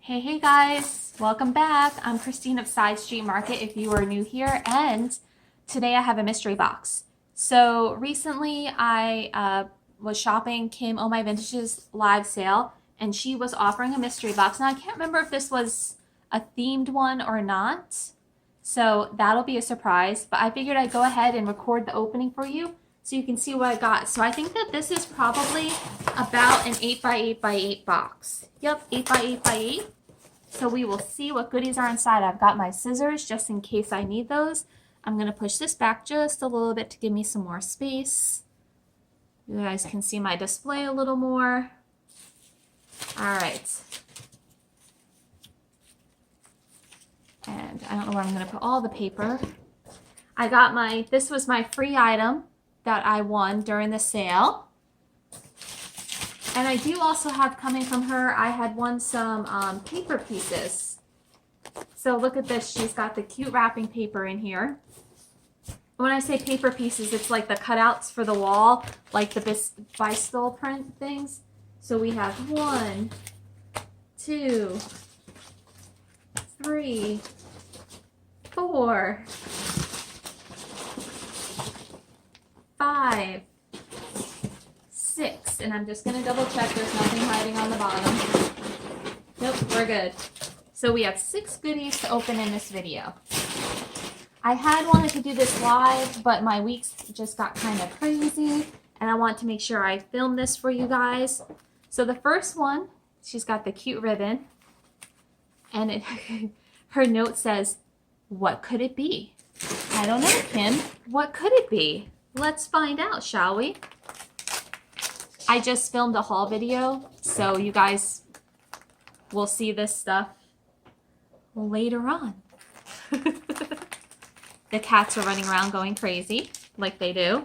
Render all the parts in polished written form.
Hey guys, welcome back. I'm Christine of Side Street Market if you are new here, and today I have a mystery box. So recently I was shopping Kim Oh My Vintage's live sale, and she was offering a mystery box. Now I can't remember if this was a themed one or not, so that'll be a surprise, but I figured I'd go ahead and record the opening for you so you can see what I got. So I think that this is probably about an 8 by 8 by 8 box. Yep, 8 by 8 by 8. So we will see what goodies are inside. I've got my scissors just in case I need those. I'm going to push this back just a little bit to give me some more space. You guys can see my display a little more. All right. And I don't know where I'm going to put all the paper. I got this was my free item that I won during the sale. And I do also have coming from her, I had won some paper pieces. So look at this, she's got the cute wrapping paper in here. When I say paper pieces, it's like the cutouts for the wall, like the bicycle print things. So we have 1, 2, 3, 4, 5, 6, and I'm just going to double check there's nothing hiding on the bottom. Nope, we're good. So we have 6 goodies to open in this video. I had wanted to do this live, but my weeks just got kind of crazy, and I want to make sure I film this for you guys. So the first one, she's got the cute ribbon, and her note says, "What could it be?" I don't know, Kim. What could it be? Let's find out, shall we? I just filmed a haul video, so you guys will see this stuff later on. The cats are running around going crazy, like they do.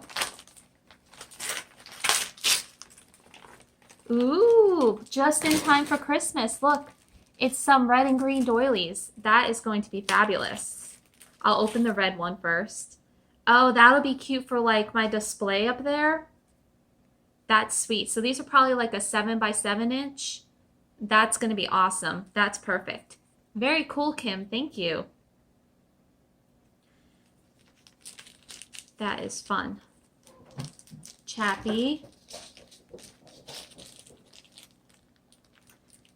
Ooh, just in time for Christmas. Look, it's some red and green doilies. That is going to be fabulous. I'll open the red one first. Oh, that'll be cute for like my display up there. That's sweet. So these are probably like a 7 by 7 inch. That's going to be awesome. That's perfect. Very cool, Kim. Thank you. That is fun. Chappy.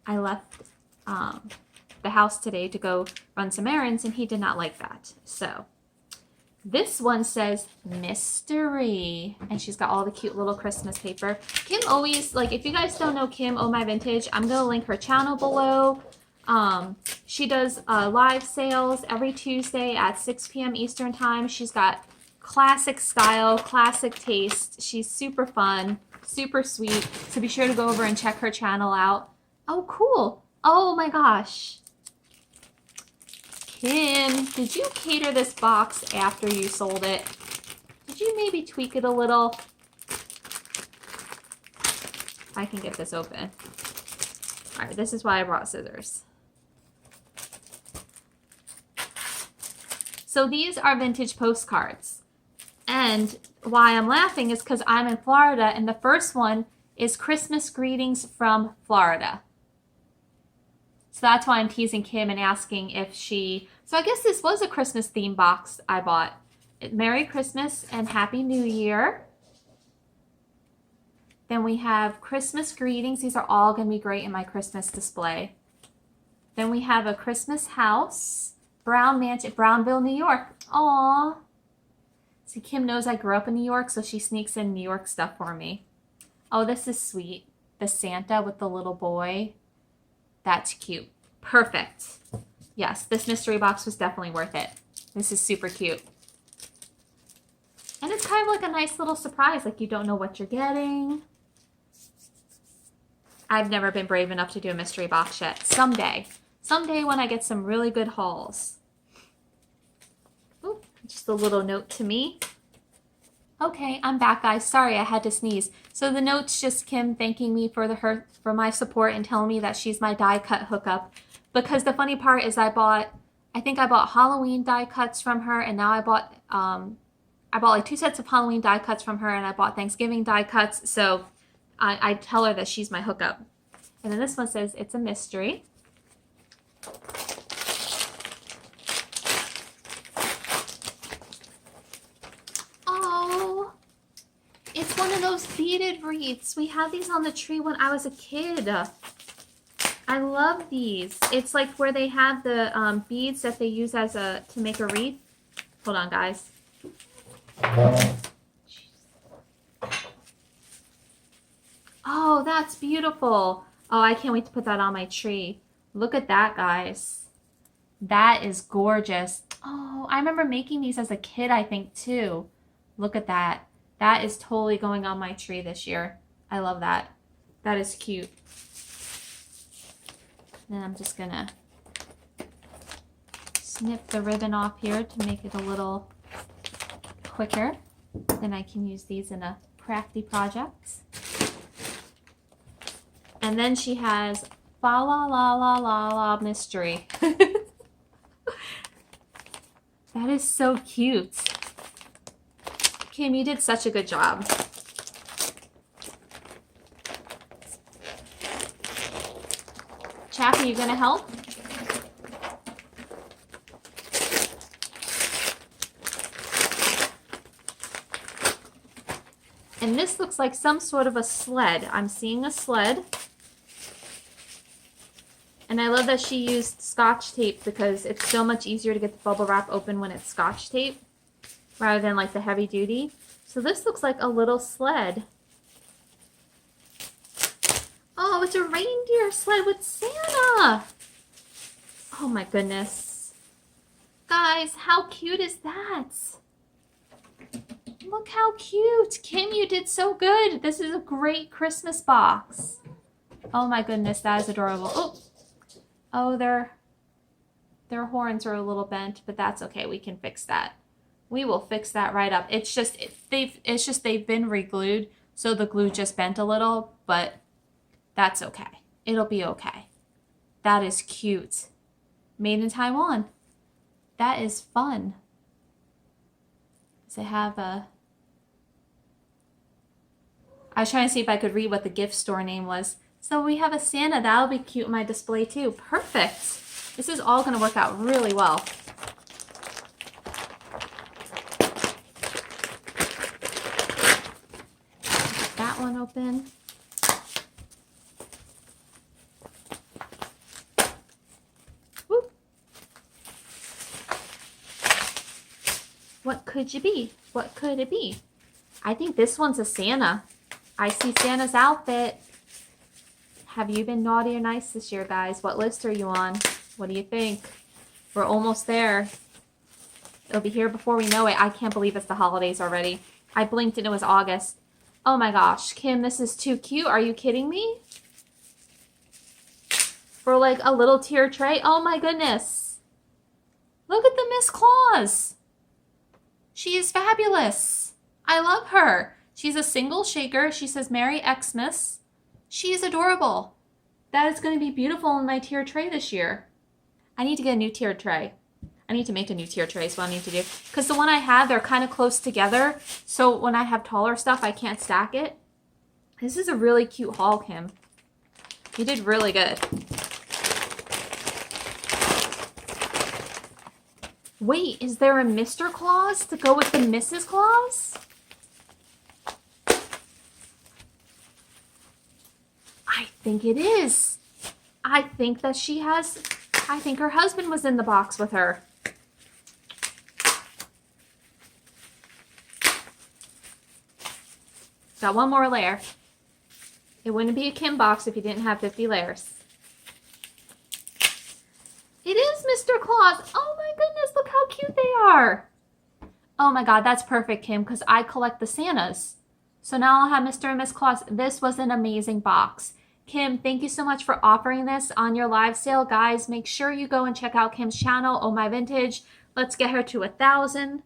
I left the house today to go run some errands, and he did not like that. So this one says mystery, and she's got all the cute little Christmas paper. Kim always, like, if you guys don't know Kim Oh My Vintage, I'm going to link her channel below. She does live sales every Tuesday at 6 p.m. Eastern time. She's got classic style, classic taste. She's super fun, super sweet. So be sure to go over and check her channel out. Oh, cool. Oh my gosh. Kim, did you cater this box after you sold it? Did you maybe tweak it a little? I can get this open. All right, this is why I brought scissors. So these are vintage postcards. And why I'm laughing is because I'm in Florida, and the first one is Christmas greetings from Florida. So that's why I'm teasing Kim and asking if she... So I guess this was a Christmas theme box I bought. Merry Christmas and Happy New Year. Then we have Christmas greetings. These are all going to be great in my Christmas display. Then we have a Christmas house. Brown Mansion, Brownville, New York. Aww. See, Kim knows I grew up in New York, so she sneaks in New York stuff for me. Oh, this is sweet. The Santa with the little boy. That's cute. Perfect. Yes, this mystery box was definitely worth it. This is super cute. And it's kind of like a nice little surprise, like you don't know what you're getting. I've never been brave enough to do a mystery box yet. Someday. Someday when I get some really good hauls. Ooh, just a little note to me. Okay, I'm back, guys. Sorry, I had to sneeze. So the note's just Kim thanking me for my support and telling me that she's my die cut hookup. Because the funny part is I think I bought Halloween die cuts from her, and now I bought like 2 sets of Halloween die cuts from her, and I bought Thanksgiving die cuts. So I tell her that she's my hookup. And then this one says it's a mystery. Oh, it's one of those beaded wreaths. We had these on the tree when I was a kid. I love these. It's like where they have the beads that they use as to make a wreath. Hold on, guys. Oh, that's beautiful. Oh, I can't wait to put that on my tree. Look at that, guys. That is gorgeous. Oh, I remember making these as a kid, I think, too. Look at that. That is totally going on my tree this year. I love that. That is cute. Then I'm just gonna snip the ribbon off here to make it a little quicker. Then I can use these in a crafty project. And then she has fa la la la la la mystery. That is so cute. Kim, you did such a good job. Chappie, you gonna help? And this looks like some sort of a sled. I'm seeing a sled. And I love that she used Scotch tape because it's so much easier to get the bubble wrap open when it's Scotch tape rather than like the heavy duty. So this looks like a little sled. Oh, it's a reindeer sled with Santa. Oh my goodness. Guys, how cute is that? Look how cute. Kim, you did so good. This is a great Christmas box. Oh my goodness, that is adorable. Oh. Oh, their horns are a little bent, but that's okay. We can fix that. We will fix that right up. It's just they've been re-glued, so the glue just bent a little, but that's okay. It'll be okay. That is cute. Made in Taiwan. That is fun. Does it have a... I was trying to see if I could read what the gift store name was. So we have a Santa. That'll be cute in my display too. Perfect. This is all going to work out really well. Get that one open. Whoop. What could you be? What could it be? I think this one's a Santa. I see Santa's outfit. Have you been naughty or nice this year, guys? What list are you on? What do you think? We're almost there. It'll be here before we know it. I can't believe it's the holidays already. I blinked and it was August. Oh my gosh, Kim, this is too cute. Are you kidding me? For like a little tier tray? Oh my goodness. Look at the Miss Claus. She is fabulous. I love her. She's a single shaker. She says Merry Xmas. She is adorable. That is going to be beautiful in my tier tray this year. I need to get a new tier tray. I need to make a new tier tray is what I need to do. Because the one I have, they're kind of close together. So when I have taller stuff, I can't stack it. This is a really cute haul, Kim. You did really good. Wait, is there a Mr. Claus to go with the Mrs. Claus? I think it is. I think that she has, I think her husband was in the box with her. Got one more layer. It wouldn't be a Kim box if you didn't have 50 layers. It is Mr. Claus. Oh my goodness, look how cute they are. Oh my God, that's perfect, Kim, because I collect the Santas. So now I'll have Mr. and Miss Claus. This was an amazing box. Kim, thank you so much for offering this on your live sale. Guys, make sure you go and check out Kim's channel, Oh My Vintage. Let's get her to 1,000.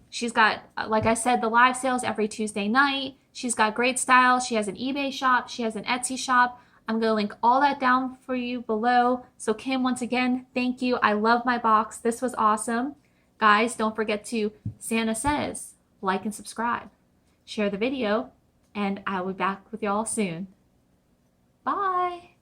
She's got, like I said, the live sales every Tuesday night. She's got great style. She has an eBay shop. She has an Etsy shop. I'm going to link all that down for you below. So Kim, once again, thank you. I love my box. This was awesome. Guys, don't forget to Santa Says, like and subscribe. Share the video, and I will be back with y'all soon. Bye.